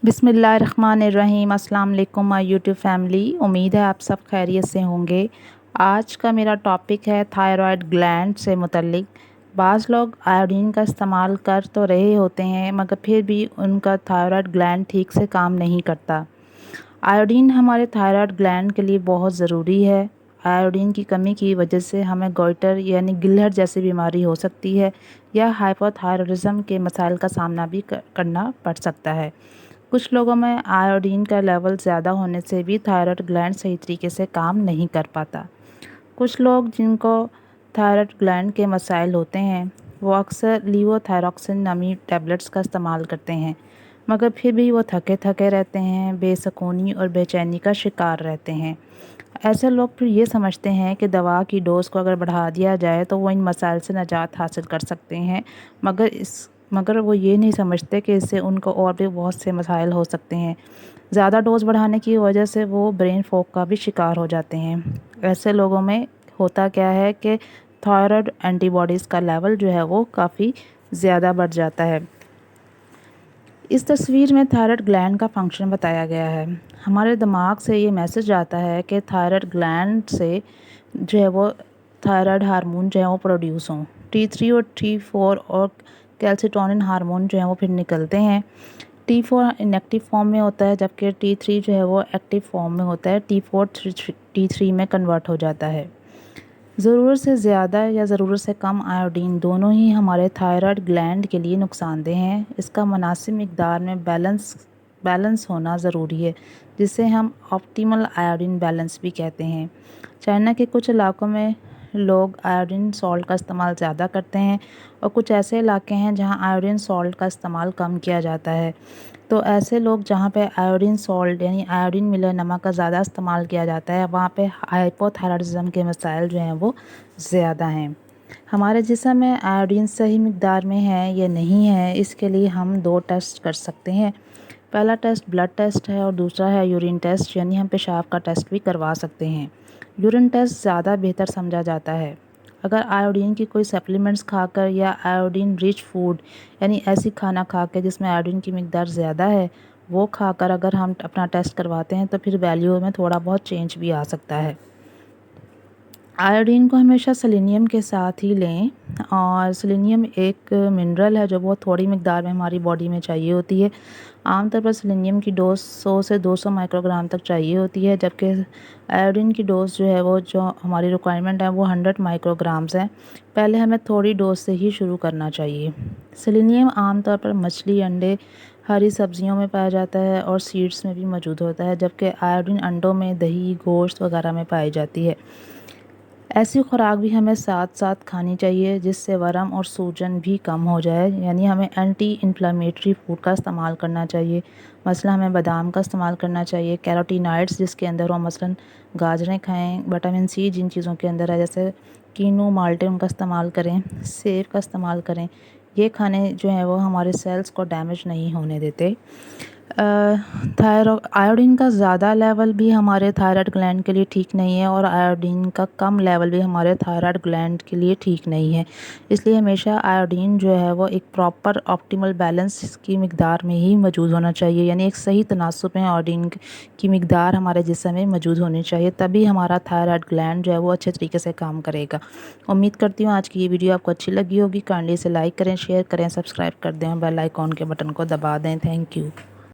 بسم اللہ الرحمن الرحیم۔ السلام علیکم مائی یوٹیوب فیملی، امید ہے آپ سب خیریت سے ہوں گے۔ آج کا میرا ٹاپک ہے تھائرائڈ گلینڈ سے متعلق۔ بعض لوگ آیوڈین کا استعمال کر تو رہے ہوتے ہیں مگر پھر بھی ان کا تھائرائڈ گلینڈ ٹھیک سے کام نہیں کرتا۔ آیوڈین ہمارے تھائرائڈ گلینڈ کے لیے بہت ضروری ہے۔ آیوڈین کی کمی کی وجہ سے ہمیں گوئٹر یعنی گلہٹ جیسی بیماری ہو سکتی ہے یا ہائپوتھائرائڈزم کے مسائل کا سامنا بھی کرنا پڑ سکتا ہے۔ کچھ لوگوں میں آیوڈین کا لیول زیادہ ہونے سے بھی تھائرائڈ گلینڈ صحیح طریقے سے کام نہیں کر پاتا۔ کچھ لوگ جن کو تھائرائڈ گلینڈ کے مسائل ہوتے ہیں وہ اکثر لیوو تھائراکسین نامی ٹیبلٹس کا استعمال کرتے ہیں مگر پھر بھی وہ تھکے رہتے ہیں، بے سکونی اور بے چینی کا شکار رہتے ہیں۔ ایسے لوگ پھر یہ سمجھتے ہیں کہ دوا کی ڈوز کو اگر بڑھا دیا جائے تو وہ ان مسائل سے نجات حاصل کر سکتے ہیں مگر وہ یہ نہیں سمجھتے کہ اس سے ان کو اور بھی بہت سے مسائل ہو سکتے ہیں۔ زیادہ ڈوز بڑھانے کی وجہ سے وہ برین فوگ کا بھی شکار ہو جاتے ہیں۔ ایسے لوگوں میں ہوتا کیا ہے کہ تھائرائڈ اینٹی باڈیز کا لیول جو ہے وہ کافی زیادہ بڑھ جاتا ہے۔ اس تصویر میں تھائرائڈ گلینڈ کا فنکشن بتایا گیا ہے۔ ہمارے دماغ سے یہ میسج آتا ہے کہ تھائرائڈ گلینڈ سے جو ہے وہ تھائرائڈ ہارمون جو ہے وہ پروڈیوس ہوں۔ T3 اور T4 اور کیلسیٹونن ہارمون جو ہیں وہ پھر نکلتے ہیں۔ T4 انیکٹیو فارم میں ہوتا ہے جبکہ T3 جو ہے وہ ایکٹیو فارم میں ہوتا ہے۔ T4 T3 میں کنورٹ ہو جاتا ہے۔ ضرورت سے زیادہ یا ضرورت سے کم آیوڈین دونوں ہی ہمارے تھائرائڈ گلینڈ کے لیے نقصان دہ ہیں۔ اس کا مناسب مقدار میں بیلنس ہونا ضروری ہے جسے ہم آپٹیمل آیوڈین بیلنس بھی کہتے ہیں۔ چائنا کے کچھ علاقوں میں لوگ آیوڈین سالٹ کا استعمال زیادہ کرتے ہیں اور کچھ ایسے علاقے ہیں جہاں آیوڈین سالٹ کا استعمال کم کیا جاتا ہے۔ تو ایسے لوگ جہاں پہ آیوڈین سالٹ یعنی آیوڈین ملا نمک کا زیادہ استعمال کیا جاتا ہے وہاں پہ ہائپوتھائرائڈزم کے مسائل جو ہیں وہ زیادہ ہیں۔ ہمارے جسم میں آیوڈین صحیح مقدار میں ہے یا نہیں ہے اس کے لیے ہم 2 ٹیسٹ کر سکتے ہیں۔ پہلا ٹیسٹ بلڈ ٹیسٹ ہے اور دوسرا ہے یورین ٹیسٹ یعنی ہم پیشاب کا ٹیسٹ بھی کروا سکتے ہیں۔ یورین ٹیسٹ زیادہ بہتر سمجھا جاتا ہے۔ اگر آیوڈین کی کوئی سپلیمنٹس کھا کر یا آیوڈین رچ فوڈ یعنی ایسی کھانا کھا کے جس میں آیوڈین کی مقدار زیادہ ہے وہ کھا کر اگر ہم اپنا ٹیسٹ کرواتے ہیں تو پھر ویلیو میں تھوڑا بہت چینج بھی آ سکتا ہے۔ آیوڈین کو ہمیشہ سیلینیم کے ساتھ ہی لیں اور سیلینیم ایک منرل ہے جو بہت تھوڑی مقدار میں ہماری باڈی میں چاہیے ہوتی ہے۔ عام طور پر سیلینیم کی ڈوز 100 سے 200 مائکرو گرام تک چاہیے ہوتی ہے جبکہ آیوڈین کی ڈوز جو ہے وہ جو ہماری ریکوائرمنٹ ہے وہ 100 مائکرو گرامز ہے۔ پہلے ہمیں تھوڑی ڈوز سے ہی شروع کرنا چاہیے۔ سیلینیم عام طور پر مچھلی، انڈے، ہری سبزیوں میں پایا جاتا ہے اور سیڈز میں بھی موجود ہوتا ہے جبکہ آیوڈین انڈوں میں، دہی، گوشت وغیرہ میں پائی جاتی ہے۔ ایسی خوراک بھی ہمیں ساتھ ساتھ کھانی چاہیے جس سے ورم اور سوجن بھی کم ہو جائے، یعنی ہمیں اینٹی انفلیمیٹری فوڈ کا استعمال کرنا چاہیے۔ مثلا ہمیں بادام کا استعمال کرنا چاہیے، کیروٹینائڈز جس کے اندر ہو مثلا گاجریں کھائیں، وٹامن سی جن چیزوں کے اندر ہے جیسے کینو، مالٹے ان کا استعمال کریں، سیب کا استعمال کریں۔ یہ کھانے جو ہیں وہ ہمارے سیلز کو ڈیمیج نہیں ہونے دیتے۔ آیوڈین کا زیادہ لیول بھی ہمارے تھائرائڈ گلینڈ کے لیے ٹھیک نہیں ہے اور آیوڈین کا کم لیول بھی ہمارے تھائرائڈ گلینڈ کے لیے ٹھیک نہیں ہے۔ اس لیے ہمیشہ آیوڈین جو ہے وہ ایک پراپر آپٹیمل بیلنس کی مقدار میں ہی موجود ہونا چاہیے، یعنی ایک صحیح تناسب میں آیوڈین کی مقدار ہمارے جسم میں موجود ہونی چاہیے، تبھی ہمارا تھائرائڈ گلینڈ جو ہے وہ اچھے طریقے سے کام کرے گا۔ امید کرتی ہوں آج کی یہ ویڈیو آپ کو اچھی لگی ہوگی۔ کائنڈلی اسے لائک کریں، شیئر کریں، سبسکرائب کر دیں اور بیل آئیکن کے بٹن کو دبا دیں۔ Thank you.